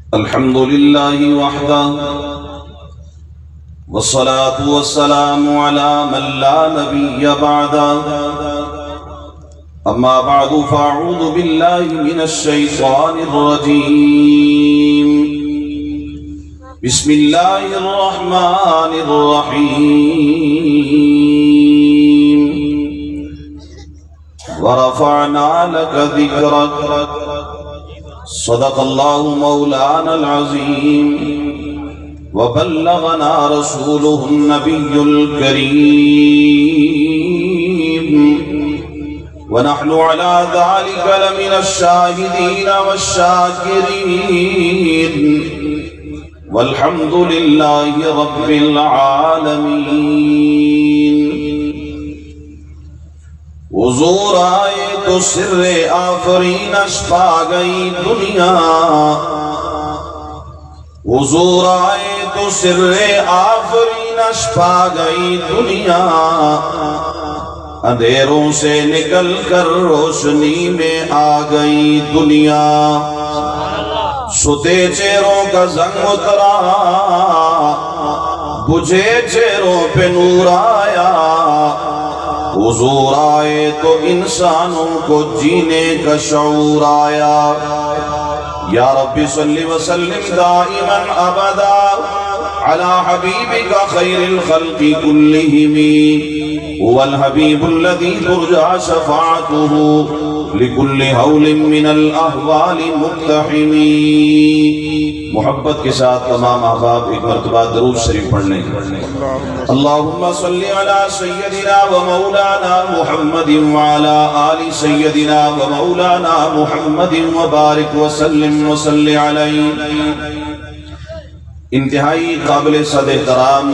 الحمد لله وحده والصلاة والسلام على من لا نبي بعده أما بعد فأعوذ بالله من الشيطان الرجيم بسم الله الرحمن الرحيم ورفعنا لك ذكرك صدق الله مولانا العظيم وبلغنا رسوله النبي الكريم ونحن على ذلك لمن الشاهدين والشاكرين والحمد لله رب العالمين حضور آئے تو سر آفرینش پا گئی دنیا حضور آئے تو سر آفرینش پا گئی دنیا اندھیروں سے نکل کر روشنی میں آ گئی دنیا سوتے چہروں کا زنگ اترا بجھے چہروں پہ نور آیا حضور آئے تو انسانوں کو جینے کا شعور آیا یا رب صلی وسلم دائما ابدا على حبیبک خیر الخلق کلہم هو الحبیب الذی ترجع شفاعته لكل حول من الاحوال مقتحم محبت کے ساتھ تمام احباب ایک مرتبہ درود شریف پڑھ لیں اللہم صلی علی سیدنا و مولانا محمد وعلی آل سیدنا و مولانا محمد وبارک وسلم وصلی علیہ انتہائی قابل صد احترام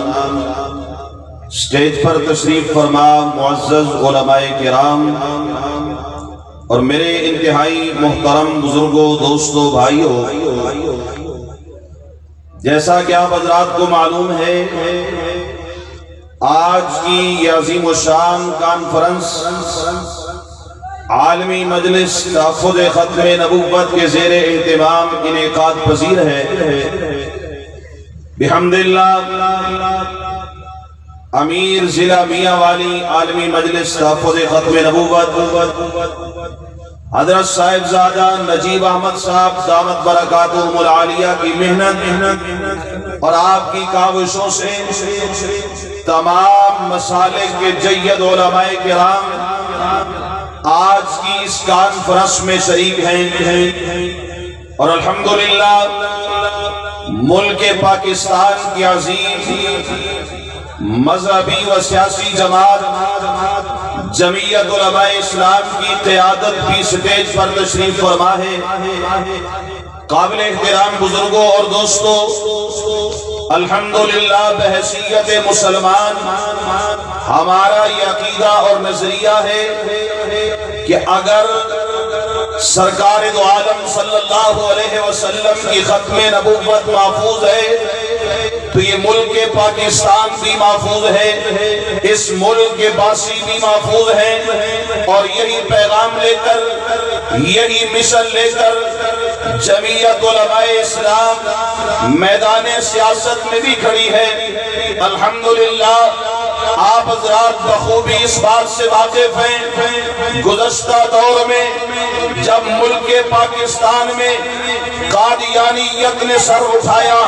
سٹیج پر تشریف فرما معزز علماء کرام اور میرے انتہائی محترم بزرگوں دوستوں بھائیوں جیسا کہ آپ حضرات کو معلوم ہے آج کی یہ عظیم الشان کانفرنس عالمی مجلس تحفظ ختم نبوت کے زیر اہتمام انعقاد پذیر ہے بحمداللہ امیر ضلع میاں والی عالمی مجلس تحفظ ختم نبوت حضرت صاحبزادہ نجیب احمد صاحب دامت برکاتہم العالیہ کی محنت اور آپ کی کاوشوں سے تمام مسالک کے جید علماء کرام آج کی اس کانفرنس میں شریک ہیں اور الحمدللہ ملک پاکستان کی عظیم مذہبی و سیاسی جماعت جمعیت علماء اسلام کی قیادت بھی سٹیج پر تشریف فرما ہے قابل احترام بزرگوں اور دوستوں الحمدللہ بحیثیت مسلمان ہمارا یہ عقیدہ اور نظریہ ہے کہ اگر سرکار دو عالم صلی اللہ علیہ وسلم کی ختم نبوت محفوظ ہے تو یہ ملک پاکستان بھی محفوظ ہے اس ملک کے باسی بھی محفوظ ہیں اور یہی پیغام لے کر یہی مشن لے کر جمعیت علماء اسلام میدان سیاست میں بھی کھڑی ہے الحمدللہ آپ حضرات بخوبی اس بات سے واقف ہیں گزشتہ دور میں جب ملک پاکستان میں قادیانیت نے سر اٹھایا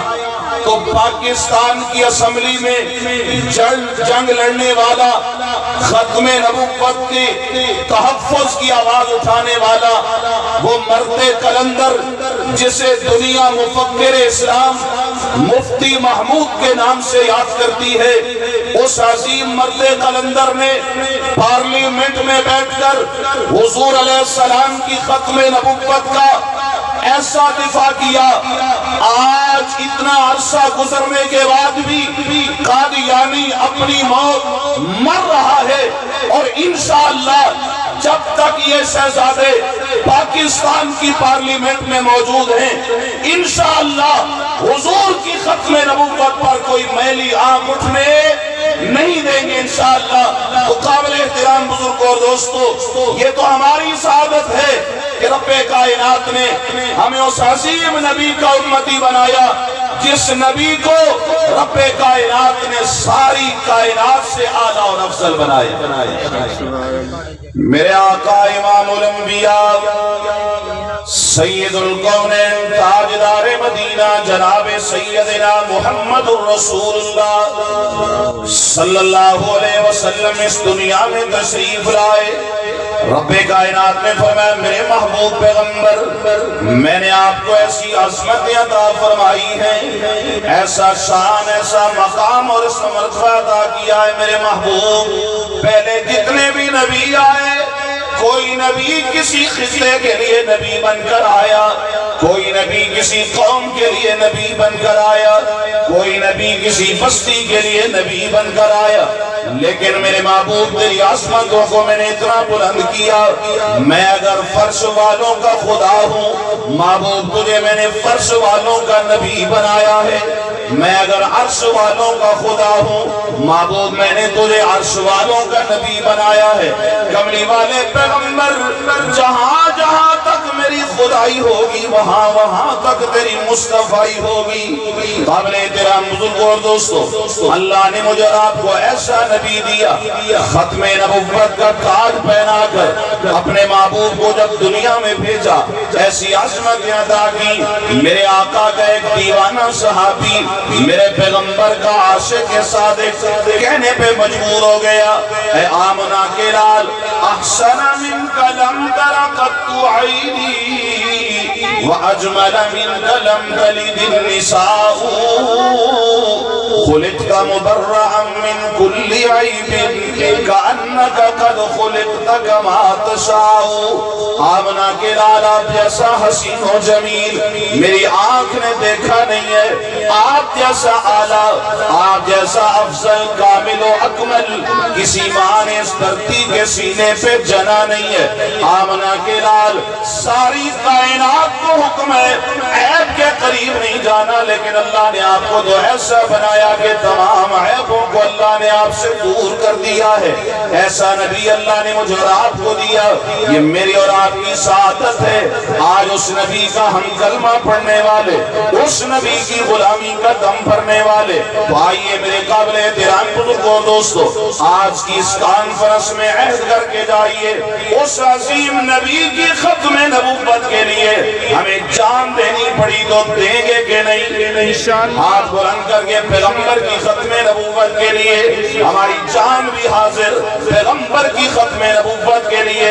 تو پاکستان کی اسمبلی میں جنگ لڑنے والا ختم نبوت کے تحفظ کی آواز اٹھانے والا وہ مرد قلندر جسے دنیا مفکر اسلام مفتی محمود کے نام سے یاد کرتی ہے اس عظیم مرد قلندر نے پارلیمنٹ میں بیٹھ کر حضور علیہ السلام کی ختم نبوت کا ایسا دفاع کیا آج اتنا عرصہ گزرنے کے بعد بھی قادیانی اپنی موت مر رہا ہے اور انشاءاللہ جب تک یہ شہزادے پاکستان کی پارلیمنٹ میں موجود ہیں انشاءاللہ حضور کی ختم نبوت پر کوئی میلی آنکھ اٹھنے نہیں دیں گے انشاءاللہ۔ تو قابل احترام بزرگوں اور دوستو، یہ تو ہماری سعادت ہے کہ رب کائنات نے ہمیں اس عظیم نبی کا امتی بنایا جس نبی کو رب کائنات نے ساری کائنات سے اعلیٰ اور افضل بنایا۔ میرے آقا امام الانبیاء سید القونین تاجدار مدینہ جناب سیدنا محمد الرسول اللہ صلی اللہ علیہ وسلم اس دنیا میں تشریف لائے۔ رب کائنات نے فرمایا میرے محبوب پیغمبر، میں نے آپ کو ایسی عظمت عطا فرمائی ہے، ایسا شان، ایسا مقام اور اس مرتبہ عطا کیا ہے میرے محبوب۔ پہلے جتنے بھی نبی آئے، کوئی نبی کسی خطے کے لیے نبی بن کر آیا، کوئی نبی کسی قوم کے لیے نبی بن کر آیا، کوئی نبی کسی بستی کے لیے نبی بن کر آیا، لیکن میرے محبوب تیری عظمتوں کو میں نے اتنا بلند کیا، میں اگر فرش والوں کا خدا ہوں، محبوب تجھے میں نے فرش والوں کا نبی بنایا ہے۔ میں اگر عرش والوں کا خدا ہوں، محبوب میں نے تجھے عرش والوں کا نبی بنایا ہے۔ کملی والے پیغمبر، جہاں جہاں تک میری خدائی ہوگی وہاں وہاں تک تیری مصطفیٰ ہوگی۔ قابل احترام بزرگوں اور دوستو، اللہ نے مجھے آپ کو ایسا نبی دیا، ختم نبوت کا تاج پہنا کر اپنے محبوب کو جب دنیا میں بھیجا، ایسی عظمت عطا کی۔ میرے آقا کا ایک دیوانہ صحابی میرے پیغمبر کا عاشق صادق کہنے پہ مجبور ہو گیا، اے آمنہ کے لال، احسن منک لم تر قط عینی واجمل منک لم تلد النساء، خلقت مبرعا من كل عیب کأنک قد خلقت کما تشاء۔ آمنہ کے لال، آپ جیسا حسین و جمیل میری آنکھ نے دیکھا نہیں ہے، آپ جیسا اعلیٰ، آپ جیسا افضل، کامل و اکمل کسی ماں نے اس دھرتی کے سینے پہ جنا نہیں ہے۔ آمنہ کے لال، ساری کائنات کو حکم ہے عیب کے قریب نہیں جانا، لیکن اللہ نے آپ کو تو ایسا بنایا کہ تمام عیبوں کو اللہ نے آپ سے دور کر دیا ہے۔ ایسا نبی اللہ نے مجھے اور آپ کو دیا، یہ میری اور آپ کی سعادت ہے۔ آج اس نبی کا ہم کلمہ پڑھنے والے، اس نبی کی غلامی کا دم بھرنے والے، تو آئیے میرے قابل احترام بزرگوں دوستو، آج کی اس کانفرنس میں عہد کر کے جائیے، اس عظیم نبی کی ختم نبوت کے لیے ہمیں جان دینی پڑی تو دیں گے کہ نہیں؟ ہاتھ بلند کر کے پیغمبر کی ختم نبوت کے لیے ہماری جان بھی حاضر، پیغمبر کی ختم نبوت کے لیے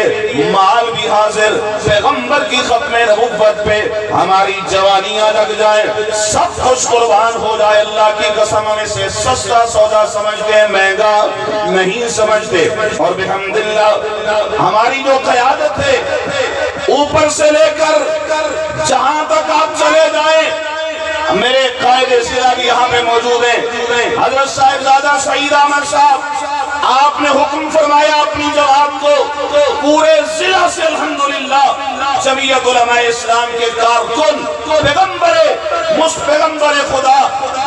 مال بھی حاضر، پیغمبر کی ختم نبوت پہ ہماری جوانیاں لگ جائیں، سب کچھ قربان ہو جائے۔ اللہ کی قسم ہم اسے سستا سودا سمجھتے ہیں، مہنگا نہیں سمجھتے۔ اور بحمداللہ ہماری جو قیادت ہے، اوپر سے لے کر جہاں تک آپ چلے جائیں، میرے قائد ضلع بھی یہاں پہ موجود ہیں، حضرت صاحبزادہ سعید احمد صاحب، آپ نے حکم فرمایا اپنی جماعت کو پورے ضلع سے الحمدللہ جمعیت علماء اسلام کے کارکن پیغمبر خدا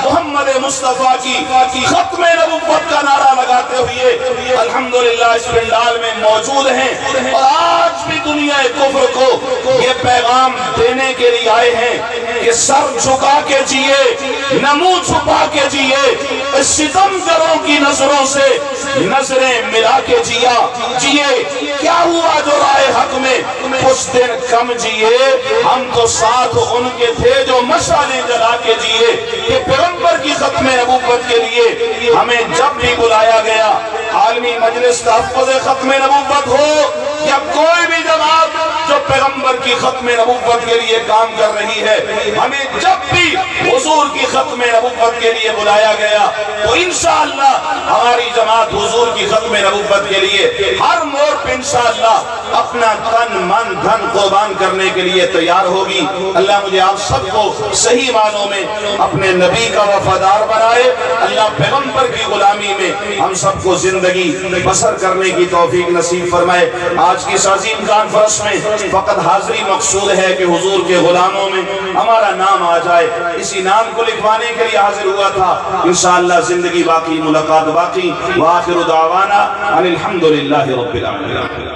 محمد مصطفیٰ کی ختم نبوت کا نعرہ لگاتے ہوئے الحمدللہ اس پنڈال میں موجود ہیں، اور آج بھی دنیا کفر کو یہ پیغام دینے کے لیے آئے ہیں کہ سر جھکا کے جیے، نہ منہ چھپا کے جیے، ستم گروں کی نظروں سے نظریں ملا کے جیے۔ کیا ہوا جو رائے حق میں کچھ دن کم جیے، ہم تو ساتھ ان کے تھے جو مشعلیں جلا کے جیے، کہ پیغمبر کی ختم نبوت کے لیے ہمیں جب بھی بلایا گیا، عالمی مجلس تحفظ ختم نبوت ہو یا کوئی بھی جماعت جو پیغمبر کی ختم نبوت کے لیے کام کر رہی ہے، ہمیں جب بھی حضور کی ختم نبوت کے لیے بلایا گیا تو انشاءاللہ ہماری جماعت حضور کی ختم نبوت کے لیے ہر موڑ پہ انشاءاللہ اپنا تن من دھن قربان کرنے کے لیے تیار ہوگی۔ اللہ مجھے آپ سب کو صحیح معنوں میں اپنے نبی کا وفادار بنائے، اللہ پیغمبر کی غلامی میں ہم سب کو زندگی بسر کرنے کی توفیق نصیب فرمائے۔ آج کی عظیم کانفرنس میں فقط حاضری مقصود ہے کہ حضور کے غلاموں میں ہمارا نام آ جائے، اسی نام کو لکھوانے کے لیے حاضر ہوا تھا. انشاءاللہ زندگی باقی، ملاقات باقی. وآخر دعوانا ان الحمدللہ رب العالمین.